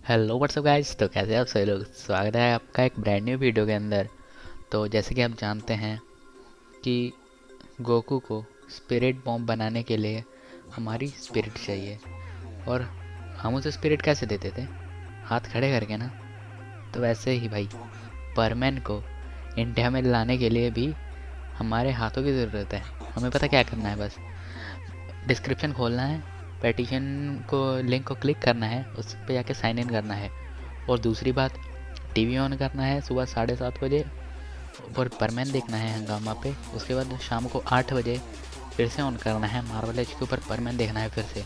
Hello what's up guys. तो कैसे हैं आप सभी लोग। स्वागत है आपका एक ब्रांड न्यू वीडियो के अंदर। तो जैसे कि आप जानते हैं कि गोकू को स्पिरिट बॉम्ब बनाने के लिए हमारी स्पिरिट चाहिए। और हम उसे स्पिरिट कैसे देते थे, हाथ खड़े करके ना। तो वैसे ही भाई परमैन को इंडिया में लाने के लिए भी हमारे हाथों की ज़रूरत है। हमें पता क्या करना है, बस डिस्क्रिप्शन खोलना है, पेटिशन को लिंक को क्लिक करना है, उस पर जाके साइन इन करना है। और दूसरी बात, टीवी ऑन करना है सुबह 7:30 बजे और परमैन देखना है हंगामा पे। उसके बाद शाम को 8 बजे फिर से ऑन करना है, मार्वल एज के ऊपर परमैन देखना है फिर से।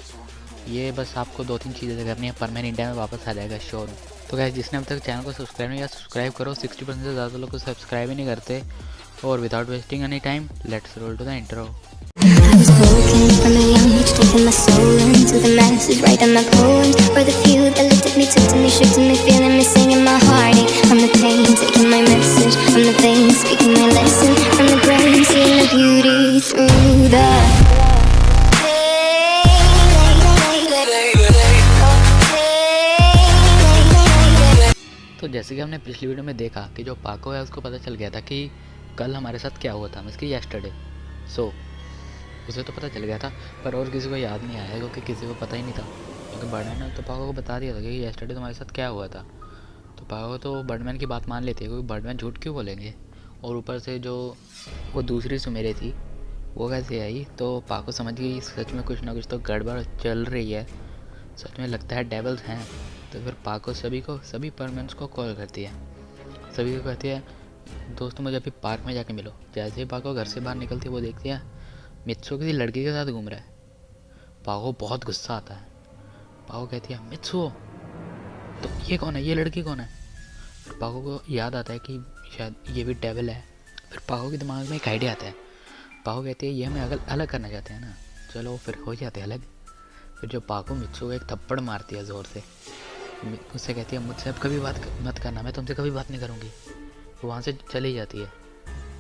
ये बस आपको 2-3 चीज़ें करनी है, परमैन इंडिया में वापस आ जाएगा श्योर। तो गाइस, जिसने अब तक चैनल को सब्सक्राइब नहीं किया सब्सक्राइब करो। 60% से ज़्यादा लोग को सब्सक्राइब ही नहीं करते। और without wasting any time let's roll to the intro. I was broken from a young age, taking my soul into the masses, writing my poems for the few that looked at me, took to me, shook to me, feeling me, singing my heartache from the pain, taking my message from the veins, speaking my lesson from the brain, seeing the beauty through the तो जैसे कि हमने पिछली video में देखा कि जो पाको है उसको पता चल गया था कि कल हमारे साथ क्या हुआ था, मिसकी येस्टरडे। सो उसे तो पता चल गया था, पर और किसी को याद नहीं आया क्योंकि किसी को पता ही नहीं था। क्योंकि बर्डमैन ने तो पाको को बता दिया था कि येस्टरडे तुम्हारे साथ क्या हुआ था। तो पाको तो बर्डमैन की बात मान लेती है, क्योंकि बर्डमैन झूठ क्यों बोलेंगे। और ऊपर से जो वो दूसरी सुमेरे थी वो कैसे आई, तो पाको समझ गई सच में कुछ ना कुछ तो गड़बड़ चल रही है, सच में लगता है डेवल्स हैं। तो फिर पाको सभी परमेंट्स को कॉल करती है, सभी को कहती है दोस्तों मुझे अभी पार्क में जाके मिलो। जैसे ही पाको घर से बाहर निकलती है वो देखती है मित्सु किसी लड़की के साथ घूम रहा है। पाको बहुत गुस्सा आता है। पाको कहती है मित्सु तो ये कौन है, ये लड़की कौन है। फिर पाको को याद आता है कि शायद ये भी डेविल है। फिर पाको के दिमाग में एक आइडिया आता है। पाको कहती है ये हमें अलग अलग करना चाहते हैं ना, चलो फिर हो जाते हैं अलग। फिर जो पाको मित्सु को एक थप्पड़ मारती है ज़ोर से, उससे कहती है मुझसे अब कभी बात मत करना, मैं तुमसे कभी बात नहीं करूँगी। वो वहाँ से चली जाती है।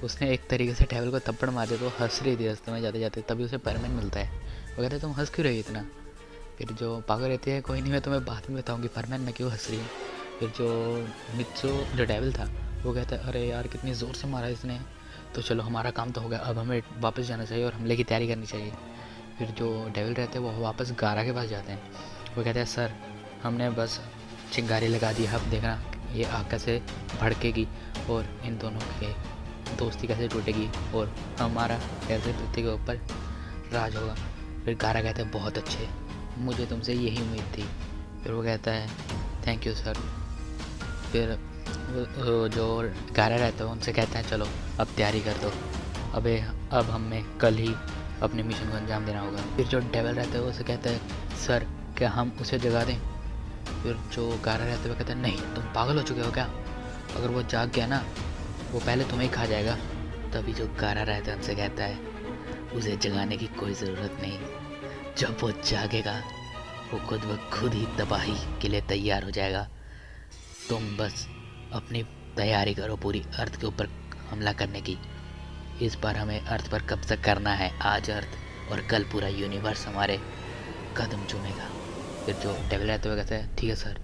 उसने एक तरीके से डेविल को थप्पड़ मार दिया तो हंस रही थी रास्ते में जाते जाते, तभी उसे परमैन मिलता है। वो कहता है तुम हंस क्यों रही इतना। फिर जो पागल रहती है कोई नहीं मैं तुम्हें बाद में बताऊंगी परमैन मैं क्यों हंस रही हूँ। फिर जो मित्सु जो डेविल था वो कहता है अरे यार कितनी ज़ोर से मारा इसने, तो चलो हमारा काम तो हो गया, अब हमें वापस जाना चाहिए और हमले की तैयारी करनी चाहिए। फिर जो डेविल रहते हैं वो वापस गारा के पास जाते हैं। वो कहते हैं सर हमने बस चिंगारी लगा दी, अब देखना ये आग कैसे भड़केगी और इन दोनों के दोस्ती कैसे टूटेगी और हमारा कैसे पृथ्वी के ऊपर राज होगा। फिर गारा कहता है बहुत अच्छे, मुझे तुमसे यही उम्मीद थी। फिर वो कहता है थैंक यू सर। फिर वो जो गारा रहता है उनसे कहता है चलो अब तैयारी कर दो, अब हमें कल ही अपने मिशन को अंजाम देना होगा। फिर जो डेवल रहता है वो उसे कहता है सर क्या हम उसे जगा दें। फिर जो गारा रहता है वो कहता है नहीं तुम पागल हो चुके हो क्या, अगर वो जाग गया ना वो पहले तुम्हें ही खा जाएगा। तभी जो गारा रहता है उनसे कहता है उसे जगाने की कोई ज़रूरत नहीं, जब वो जागेगा वो खुद ही तबाही के लिए तैयार हो जाएगा। तुम बस अपनी तैयारी करो पूरी अर्थ के ऊपर हमला करने की। इस बार हमें अर्थ पर कब्जा करना है, आज अर्थ और कल पूरा यूनिवर्स हमारे कदम चूमेगा। फिर जो डेविल रहते हुए कहते हैं ठीक है सर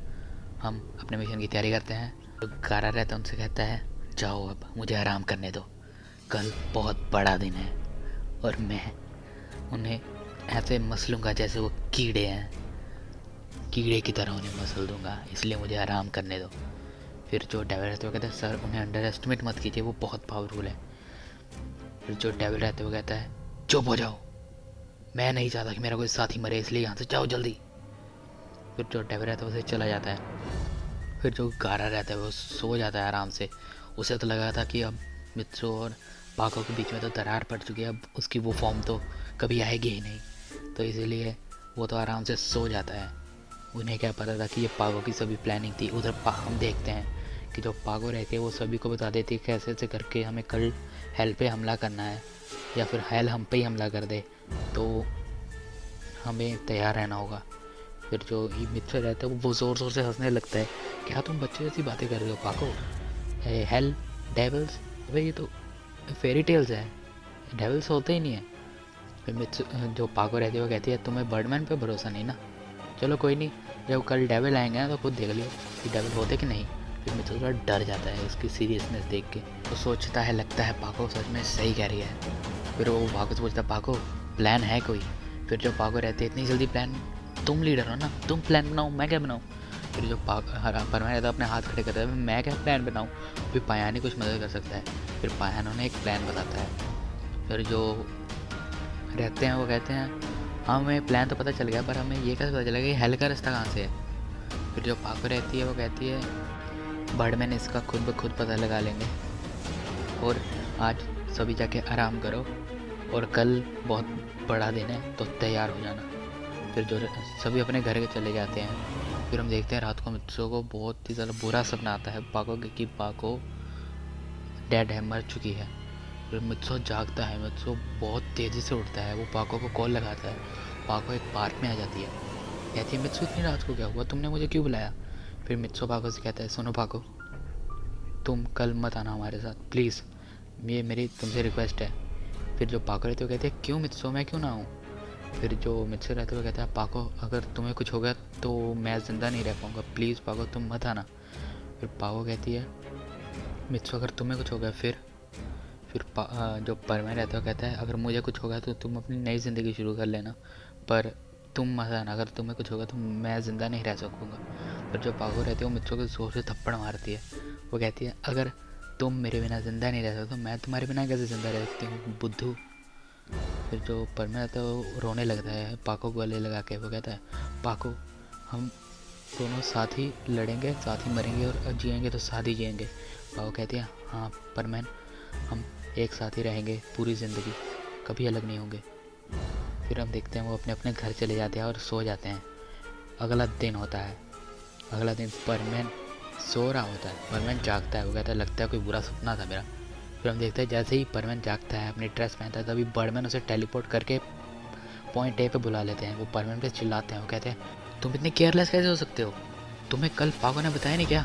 हम अपने मिशन की तैयारी करते हैं। जो गारा रहता है उनसे कहता है जाओ अब मुझे आराम करने दो, कल बहुत बड़ा दिन है और मैं उन्हें ऐसे मसलूँगा जैसे वो कीड़े हैं, कीड़े की तरह उन्हें मसल दूंगा, इसलिए मुझे आराम करने दो। फिर जो डेविल रहते हुए कहता है सर उन्हें अंडर एस्टिमेट मत कीजिए वो बहुत पावरफुल है। फिर जो डेविल रहते हुए कहता है चुप हो जाओ, मैं नहीं चाहता कि मेरा कोई साथी मरे, इसलिए यहाँ से जाओ जल्दी। फिर जो डेविल रहता है उसे चला जाता है। फिर जो गारा रहता है वो सो जाता है आराम से। उसे तो लगा था कि अब मित्रों और पाको के बीच में तो दरार पड़ चुकी है, अब उसकी वो फॉर्म तो कभी आएगी ही नहीं, तो इसीलिए वो तो आराम से सो जाता है। उन्हें क्या पता था कि ये पागो की सभी प्लानिंग थी। उधर हम देखते हैं कि जो पागो रहती है वो सभी को बता देती है कैसे ऐसे करके हमें कल हेल पे हमला करना है या फिर हेल हम पे ही हमला कर दे, तो हमें तैयार रहना होगा। फिर जो ही मित्र रहता है वो ज़ोर ज़ोर से हंसने लगता है क्या तुम बच्चे जैसी बातें कर रहे हो पाको, हेल डेवल्स, अबे ये तो फेरी टेल्स है, डेवल्स होते ही नहीं है। फिर मित्र जो पाको रहती है वो कहती है तुम्हें बर्डमैन पे भरोसा नहीं ना, चलो कोई नहीं जब कल डेविल आएंगे ना तो खुद देख लियो कि डेविल होते कि नहीं। फिर मित्सो थोड़ा डर जाता है उसकी सीरियसनेस देख के, तो सोचता है लगता है पाको सच में सही कह रही है। फिर वो पाको से पूछता है पाको प्लान है कोई। फिर जो पाको रहते इतनी जल्दी प्लान, तुम लीडर हो ना, तुम प्लान बनाओ मैं क्या बनाऊँ। फिर जो परमानेंट रहता है अपने हाथ खड़े करता है मैं क्या प्लान बनाऊँ। फिर पायान ही कुछ मदद कर सकता है। फिर पायान उन्हें एक प्लान बताता है। फिर जो रहते हैं वो कहते हैं हमें प्लान तो पता चल गया पर हमें ये कैसे पता चलेगा कि हेल का रास्ता कहाँ से है। फिर जो पाको रहती है वो कहती है बर्डमैन इसका खुद ब खुद पता लगा लेंगे और आज सभी जाके आराम करो और कल बहुत बड़ा दिन है तो तैयार हो जाना। फिर जो सभी अपने घर के चले जाते हैं। फिर हम देखते हैं रात को मित्सो को बहुत ही ज़्यादा बुरा सपना आता है पाको कि पाको डेड है, मर चुकी है। फिर मित्सो जागता है, मित्सो बहुत तेज़ी से उठता है, वो पाको को कॉल लगाता है। पाको एक पार्क में आ जाती है, कहती है मित्सो इतनी रात को क्या हुआ, तुमने मुझे क्यों बुलाया। फिर मित्सो पाको से कहता है सुनो पाको तुम कल मत आना हमारे साथ प्लीज़, ये मेरी तुमसे रिक्वेस्ट है। फिर जो पाको रहते वो कहते हैं क्यों मित्सो मैं क्यों ना आऊँ। फिर जो मित्सो रहते हुए कहता है पाको अगर तुम्हें कुछ हो गया तो मैं ज़िंदा नहीं रह पाऊँगा, प्लीज़ पाको तुम मत आना। फिर पाको कहती है मित्सो अगर तुम्हें कुछ हो गया फिर जो परमानेंट रहता है कहता है अगर मुझे कुछ होगा तो तुम अपनी नई ज़िंदगी शुरू कर लेना पर तुम मत आना, अगर तुम्हें कुछ होगा तो मैं ज़िंदा नहीं रह सकूँगा। पर जो पाको रहती है वो मित्सो को जोर से थप्पड़ मारती है। वो कहती है अगर तुम मेरे बिना ज़िंदा नहीं रह सकते तो मैं तुम्हारे बिना कैसे ज़िंदा रह सकती हूँ बुद्धू। फिर जो परमानेंट रहता है वो रोने लगता है पाको को गले लगा के। वो कहता है पाको हम दोनों साथ ही लड़ेंगे, साथ ही मरेंगे और जिएंगे तो साथ ही जिएंगे। पाको कहती है हाँ परमानेंट हम एक साथ ही रहेंगे पूरी ज़िंदगी, कभी अलग नहीं होंगे। फिर हम देखते हैं वो अपने अपने घर चले जाते हैं और सो जाते हैं। अगला दिन होता है, अगला दिन परमैन सो रहा होता है, परमैन जागता है। वो कहता है लगता है कोई बुरा सपना था मेरा। फिर हम देखते हैं जैसे ही परमैन जागता है अपनी ड्रेस पहनता है तभी बर्डमैन उसे टेलीपोर्ट करके पॉइंट ए पे बुला लेते हैं। वो परमैन पे चिल्लाते हैं, वो कहते हैं तुम इतने केयरलेस कैसे हो सकते हो, तुम्हें कल पाको ने बताया नहीं क्या।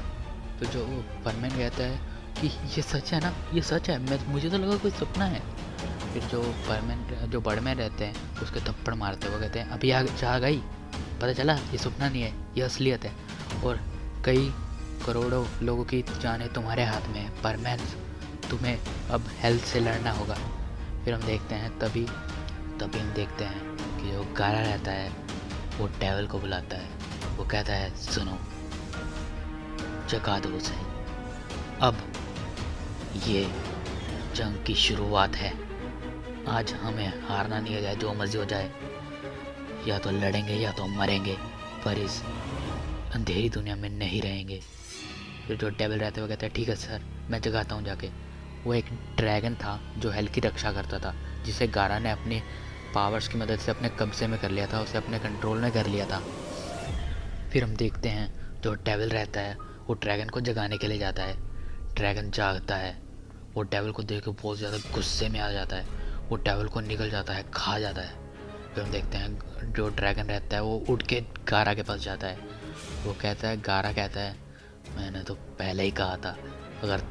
तो जो परमैन कहता है कि ये सच है ना, ये सच है, मुझे तो लगा कोई सपना है। फिर जो बर्डमैन रहते हैं उसके थप्पड़ मारते हैं। वो कहते हैं अभी जाग आई, पता चला ये सपना नहीं है ये असलियत है और कई करोड़ों लोगों की जानें तुम्हारे हाथ में है। परमैन तुम्हें अब हेल्थ से लड़ना होगा। फिर हम देखते हैं तभी हम देखते हैं कि जो गारा रहता है वो डेविल को बुलाता है। वो कहता है सुनो जगा दो उसे, अब ये जंग की शुरुआत है, आज हमें हारना नहीं है, जो मर्जी हो जाए, या तो लड़ेंगे या तो मरेंगे पर इस अंधेरी दुनिया में नहीं रहेंगे। फिर जो डेविल रहते हुए कहता है ठीक है सर मैं जगाता हूँ जाके। वो एक ड्रैगन था जो हेल की रक्षा करता था, जिसे गारा ने अपनी पावर्स की मदद से अपने कब्जे में कर लिया था, उसे अपने कंट्रोल में कर लिया था। फिर हम देखते हैं जो डेविल रहता है वो ड्रैगन को जगाने के लिए जाता है। ड्रैगन जागता है, वो डेविल को देख के बहुत ज़्यादा गुस्से में आ जाता है, वो डेविल को निकल जाता है, खा जाता है। फिर हम देखते हैं जो ड्रैगन रहता है वो उठ के गारा के पास जाता है। वो कहता है गारा कहता है मैंने तो पहले ही कहा था अगर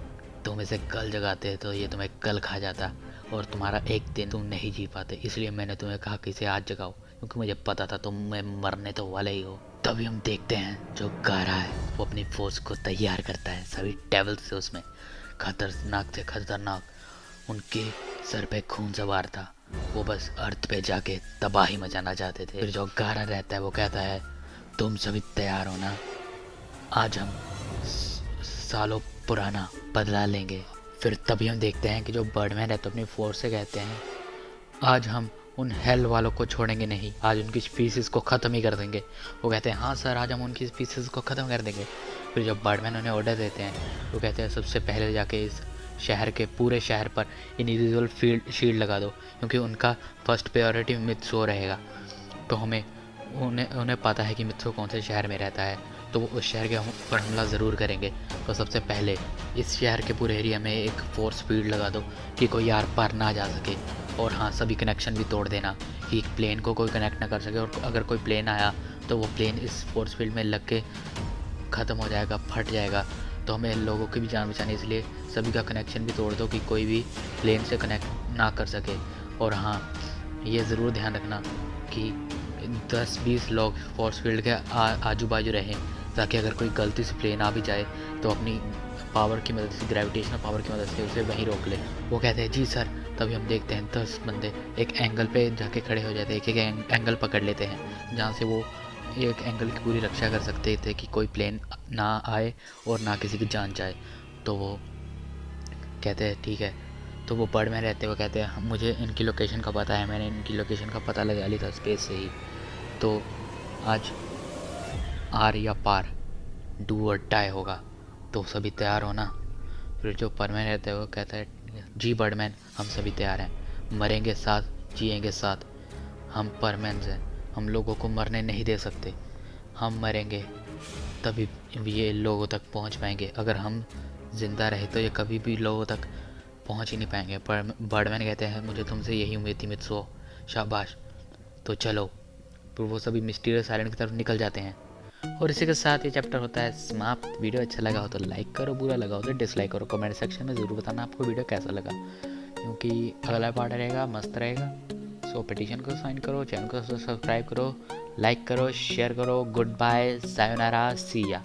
तुम इसे कल जगाते तो ये तुम्हें कल खा जाता और तुम्हारा एक दिन तुम नहीं जी पाते, इसलिए मैंने तुम्हें कहा कि इसे आज जगाओ क्योंकि मुझे पता था तुम मरने तो वाले ही हो। तभी हम देखते हैं जो गारा है वो अपनी फोर्स को तैयार करता है, सभी डेविल्स से उसमें खतरनाक थे खतरनाक, उनके सर पे खून सवार था, वो बस अर्थ पे जाके तबाही मचाना चाहते थे। फिर जो गारा रहता है वो कहता है तुम सभी तैयार हो ना, आज हम सालों पुराना बदला लेंगे। फिर तभी हम देखते हैं कि जो बर्डमैन है तो अपनी फोर्स से कहते हैं आज हम उन हेल वालों को छोड़ेंगे नहीं, आज उनकी स्पीसीज़ को ख़त्म ही कर देंगे। वो कहते हैं हाँ सर आज हम उनकी स्पीसीज़ को ख़त्म कर देंगे। फिर जब बर्डमैन उन्हें ऑर्डर देते हैं वो कहते हैं सबसे पहले जाके इस शहर के पूरे शहर पर इनविजिबल शील्ड लगा दो क्योंकि उनका फर्स्ट प्रायोरिटी मित्सो रहेगा। तो हमें उन्हें पता है कि मित्सो कौन से शहर में रहता है तो वो उस शहर के पर हमला ज़रूर करेंगे। तो सबसे पहले इस शहर के पूरे एरिया में एक फोर्स फील्ड लगा दो कि कोई आर पार ना जा सके। और हाँ सभी कनेक्शन भी तोड़ देना कि प्लेन को कोई कनेक्ट ना कर सके और अगर कोई प्लेन आया तो वो प्लेन इस फोर्स फील्ड में लग के ख़त्म हो जाएगा, फट जाएगा। तो हमें लोगों की भी जान बचानी इसलिए सभी का कनेक्शन भी तोड़ दो कि कोई भी प्लेन से कनेक्ट ना कर सके। और हाँ ये ज़रूर ध्यान रखना कि 10-20 लोग फोर्स फील्ड के आजू बाजू रहें, ताकि अगर कोई गलती से प्लेन आ भी जाए तो अपनी पावर की मदद से, ग्रेविटेशनल पावर की मदद से उसे वहीं रोक ले। वो कहते हैं जी सर। तभी हम देखते हैं 10 बंदे एक एंगल पे जाके खड़े हो जाते हैं, एक एक एंगल पकड़ लेते हैं जहाँ से वो एक एंगल की पूरी रक्षा कर सकते थे कि कोई प्लेन ना आए और ना किसी की जान जाए। तो वो कहते हैं ठीक है। तो वो बर्ड में रहते हुए कहते हैं मुझे इनकी लोकेशन का पता है, मैंने इनकी लोकेशन का पता लगा ली था स्पेस से ही। तो आज आर या पार, डू और डाई होगा, तो सभी तैयार हो ना। फिर जो परमैन रहता है वो कहता है जी बर्डमैन, हम सभी तैयार हैं, मरेंगे साथ, जिएंगे साथ। हम परमैन हैं, हम लोगों को मरने नहीं दे सकते। हम मरेंगे तभी ये लोगों तक पहुंच पाएंगे, अगर हम जिंदा रहे तो ये कभी भी लोगों तक पहुंच ही नहीं पाएंगे। पर बर्डमैन कहते हैं मुझे तुमसे यही उम्मीद थी मित्सो, शाबाश, तो चलो। फिर वो सभी मिस्टीरियस आइलैंड की तरफ निकल जाते हैं। और इसी के साथ ये चैप्टर होता है समाप्त। वीडियो अच्छा लगा हो तो लाइक करो, बुरा लगा हो तो डिसलाइक करो। कमेंट सेक्शन में ज़रूर बताना आपको वीडियो कैसा लगा, क्योंकि अगला पार्ट रहेगा मस्त रहेगा। सो पिटीशन को साइन करो, चैनल को सब्सक्राइब करो, लाइक करो, शेयर करो। गुड बाय, सायोनारा, सी या।